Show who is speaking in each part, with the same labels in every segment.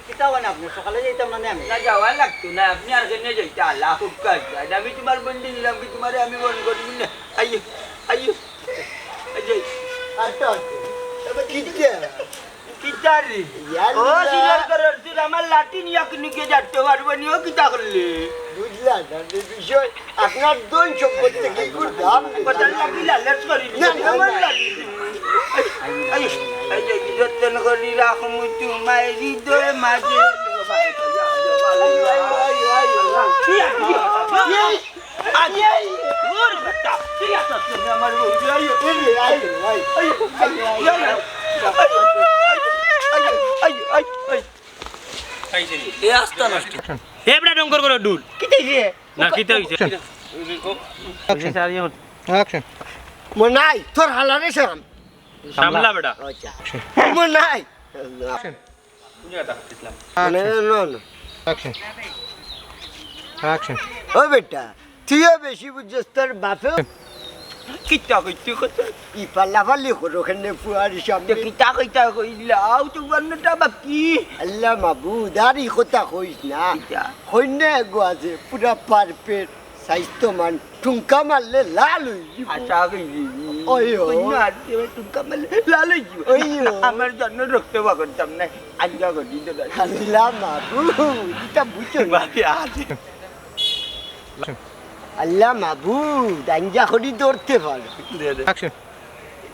Speaker 1: কিতা হয় না আপনি সকালে যাইতাম না আমি
Speaker 2: না যাওয়া লাগতো না আপনি আর কেন যাইতে আল্লাহ খুব কাজ আমি তোমার বন্ধু নিলাম কি তোমারে আমি বন্ধ করবি না আইয়ো আইয়ো আইয়ো
Speaker 1: আচ্ছা তবে কিতা
Speaker 2: কিতারি ও সিলার করার তুই আমার লাঠি নিয়ে কিনকে যাচ্ছে পারবো নি ও কিতা করলে
Speaker 1: বুঝলা না বিষয় আপনার দোন সম্পত্তি কি করতাম
Speaker 2: কথা লাগি লালচ করি না আমার লাঠি আইয়ো আইয়ো যতন করি রাখমু তোমায় হৃদয় মাঝে
Speaker 1: মনাই তোর হালারে সাম
Speaker 3: সামলা বেটা
Speaker 1: মনাই ও বেটা তুইও বেশি বুঝছিস তোর বাপে
Speaker 2: কিতা কইতে কথা
Speaker 1: ই পাল্লাফাল্লি করো ওখানে ফুয়ারি সামনে
Speaker 2: কিতা কইতা কইলাও তো বান্নটা বাকি
Speaker 1: আল্লাহ মাবুদ আর ই কথা কইস না
Speaker 2: কিতা
Speaker 1: কন্যা এগো আছে পুরা পারপেট স্বাস্থ্যমান ঠুঙ্কা মারলে লাল হয়ে যাব
Speaker 2: আশা কইলি
Speaker 1: ওইও।
Speaker 2: কইনা আর টুকা মেলে লালই
Speaker 1: ওইও।
Speaker 2: আমার জন্য রক্ত বা করতাম না আজ্ঞা করি তো
Speaker 1: আল্লাহ মাবুদ এটা বুঝছো না
Speaker 2: বাকি আছে
Speaker 1: আল্লাহ মাবুদ আঞ্জা করি ধরতে পারো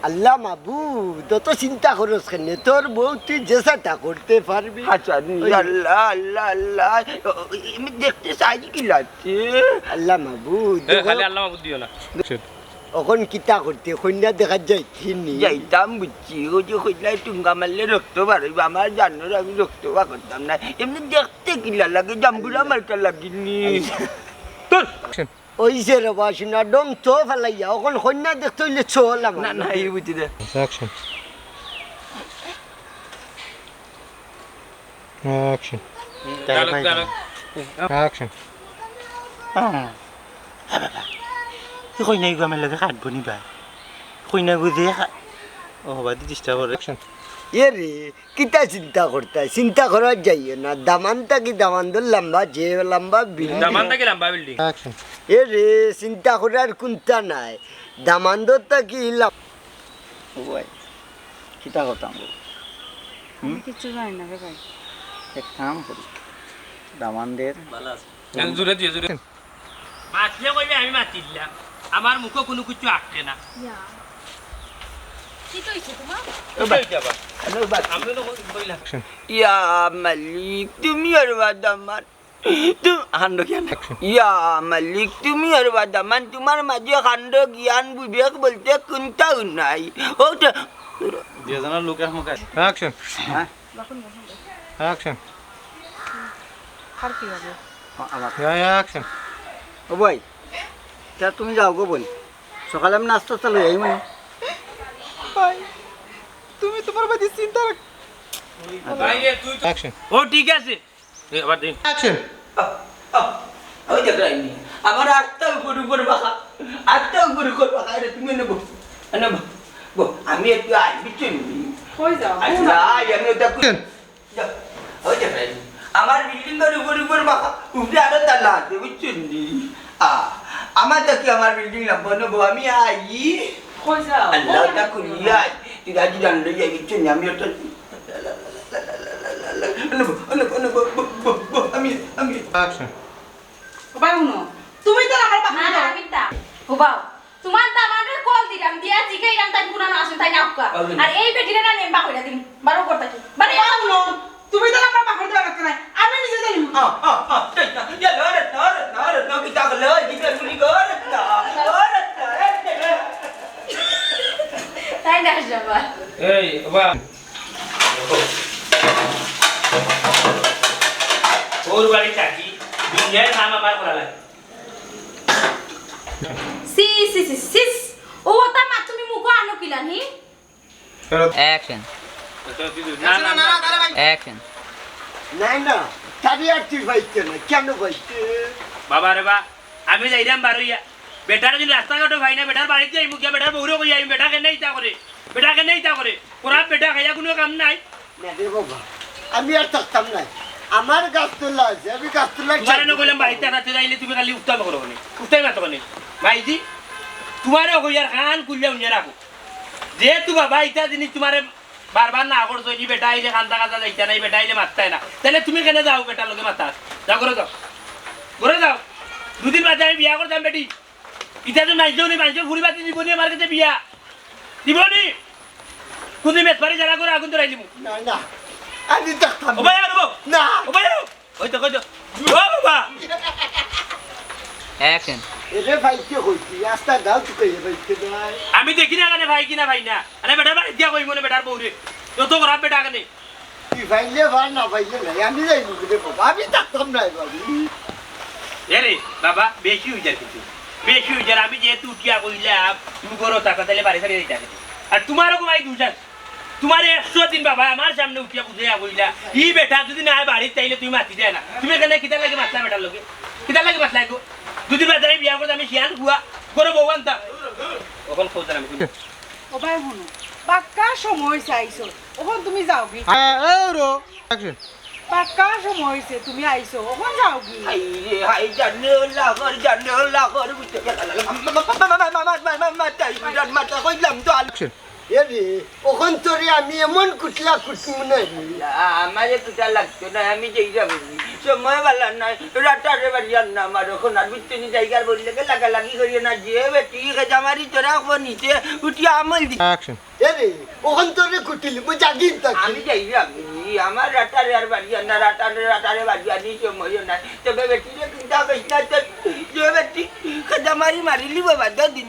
Speaker 1: আল্লাহ মাবুদ তত চিন্তা করস কেন তোর বউ তুই যেসাটা করতে পারবি
Speaker 2: আচ্ছা আল্লাহ আল্লাহ আল্লাহ আমি দেখতে চাই কি লাগছে
Speaker 1: আল্লাহ মাবুদ
Speaker 3: খালি আল্লাহ মাহবুদ দিও না
Speaker 1: এখন কিতা করতে কন্যা দেখা যায় চিনি
Speaker 2: যাইতাম বুঝছি ও যে কইলা টুঙ্গা মারলে রক্ত বাড়াইব আমার জানোর আমি রক্ত বা করতাম না এমনি দেখতে কিলা লাগে জাম্বুরা মার্কা লাগিনি
Speaker 1: ওইসে রে বাসিনা ডম তো ফেলাইয়া এখন কন্যা দেখতে হইলে চলাম
Speaker 2: না না এই বুঝি দে
Speaker 4: কইনা আমার লাগে কাটবো নি ভাই কইনা গুজে ও বাদি চেষ্টা করে
Speaker 1: এ রে কিতা চিন্তা করতে চিন্তা করা যাইও না দামানটা কি দামানদর লম্বা যে লম্বা
Speaker 3: দামানটা কি লম্বা বিল্ডিং
Speaker 1: এ রে চিন্তা করার কোনটা নাই দামানদরটা কি
Speaker 2: ভাই কিতা করতাম
Speaker 5: কিছু জানি না রে ভাই
Speaker 2: এক কাম করি দামানদের
Speaker 3: জোরে দিয়ে জোরে মাতলে কইবে আমি মাতিলাম আমার মুখে কোনো কিছু আটকে না
Speaker 5: কি কইছে তোমার
Speaker 3: আমরা তো কইলাম
Speaker 2: ইয়া মালিক তুমি আর দামান তুমি হান্ড জ্ঞান ইয়া মালিক তুমি আর দামান তোমার মাঝে হান্ড জ্ঞান বিবেক বলতে কোনটাও নাই ওটা
Speaker 3: দুজনের লোকের মুখে অ্যাকশন অ্যাকশন
Speaker 5: আর কি হবে
Speaker 3: অ্যাকশন
Speaker 1: ও ভাই তা তুমি যাও গো বোন সকালে আমি নাস্তা চালু এই মানে
Speaker 5: তুমি তোমার বাদি চিন্তা
Speaker 3: অ্যাকশন ও ঠিক আছে এবার দিন অ্যাকশন
Speaker 2: ওই দেখ রাইনি আমার আটটা উপর বাঁকা আটটা উপর বাঁকা এটা তুমি নেবো নেবো আমি একটু আসবি চলবি
Speaker 5: কই যাও
Speaker 2: আচ্ছা আমি ওটা ওই দেখ রাইনি আমার বিল্ডিং এর উপর বাঁকা উপরে আরো তালা আছে বুঝছেন আমার তো কি আমার বিল্ডিং লাগবো নেবো আমি আই
Speaker 5: কই যাও
Speaker 2: আল্লাহ তা করিয়া তুই রাজি জানলে যাই বুঝছেন আমি ওটা আমি
Speaker 3: অ্যাকশন
Speaker 5: বাবা শুনো তুমি তো আমার বাবা
Speaker 6: না কিতা হুবাও তোমার দামানের কল দিলাম দিয়া জিগাইলাম তাই গুনা না আসে তাই নাকা আর এই বেটিরা না নেমবা কইরা দিন বারো করতা কি মানে
Speaker 5: শুনো তুমি তো আমার বাবা দেওয়া লাগতে নাই আমি নিজে জানি
Speaker 6: তাই না যাবা
Speaker 3: এই বাবা ওর বাড়ি চাকি দুনিয়ার নাম আমার করা লাগে
Speaker 6: সি সি সি সিস ও তা মা তুমি মুখো আনো কিলানি
Speaker 7: অ্যাকশন
Speaker 3: না না না
Speaker 7: অ্যাকশন
Speaker 1: নাই না তারি আর তুই ভাইতে না কেন ভাইতে
Speaker 3: বাবা রে বা আমি যাইরাম বারইয়া বেটার যদি রাস্তাঘাটে ভাই না বেটার বাড়িতে যাই মুখিয়া বেটার বউরে কই যাই বেটাকে নেই তা করে পুরা বেটা খাইয়া কোনো কাম নাই
Speaker 1: না রে বাবা আমি আর থাকতাম না আমার গাছ তোলা আছে আমি গাছ তোলা
Speaker 3: তোমারে নকইলাম বাড়িতে আনাতে যাইলে তুমি খালি উত্তাম করো নি উত্তাই মাতো নি ভাইজি তোমারে কইয়ার খান কুল্লে উনিয়া রাখো যেহেতু বাবা ইটা জিনিস তোমারে বারবার না করছো নি বেটা আইলে কান্দা কান্দা যাইতা নাই বেটা আইলে মারতাই না তাহলে তুমি কেন যাও বেটার লগে মাতা যাও করে যাও করে যাও দুদিন বাদে আমি বিয়া করতাম বেটি ইটা তো নাইজো নি মানুষ ঘুরি বাতি দিব নি আমার কাছে বিয়া দিব নি কুদি মেট পারি যারা করে আগুন ধরাই দিব
Speaker 1: না না আমি থাকতাম
Speaker 3: ও ভাই আর
Speaker 1: না
Speaker 3: ও ভাই ওই তো কই তো ও বাবা
Speaker 7: অ্যাকশন
Speaker 1: এরে ভাইকে হইছি রাস্তা গাও তো কই ভাইকে ভাই
Speaker 3: আমি দেখি না কেন ভাই কিনা ভাই না আরে বেটা বাড়ি দিয়া কই মনে বেটার বউরে যত খারাপ বেটা কেন
Speaker 1: তুই ভাইলে ভাই না ভাইলে নাই আমি যাই মুখে বাবা আমি থাকতাম না বাবু
Speaker 3: এরে বাবা বেশি হয়ে যায় কিন্তু বেশি হয়ে যায় আমি যেহেতু উঠিয়া কইলাম তুমি করো টাকা তাহলে বাড়ি সারি দিতে আর তোমারও ভাই দুজন তোমার 100 দিন বাবা আমার সামনে উঠিয়া বুঝাইয়া কইলা ই বেটা যদি না বাড়ি চাইলে তুমি মাতি দেয় না তুমি কেন কিতা লাগে মাতলা বেটার লগে কিতা লাগে মাতলা গো দুদিন বাদে আমি বিয়া করতে আমি শিয়ান গুয়া করে বউ আনতাম ওখান খোঁজ আমি
Speaker 5: ও ভাই শুনো পাক্কা সময় চাইছো ওখন তুমি যাও কি পাক্কা সময় হয়েছে তুমি আইছো ওখন যাও কি
Speaker 2: হাই রে হাই জানে লাগর বুঝতে মাতা কইলাম তো
Speaker 1: এরে ওখান তোরে আমি এমন কুটলা কুটমু না
Speaker 2: আমারে কুটা লাগতো না আমি যেই যাবো সময় বালা নাই রাটারে বাড়িয়ার না আমার ওখান আর বিচ্ছিনি জায়গার বললে লাগালাগি করিয়ে না যে বেটি খেজামারি তোরা নিচে উঠিয়া আমল দি
Speaker 1: এরে ওখান তোরে কুটিলি মু জাগিন থাকি
Speaker 2: আমি যাই যাবি আমার রাটারে আর বাড়িয়ার না রাটারে বাড়িয়ার নি সময় নাই তবে বেটি রে চিন্তা করিস না যে বেটি খেজামারি মারিলি বাবা দিন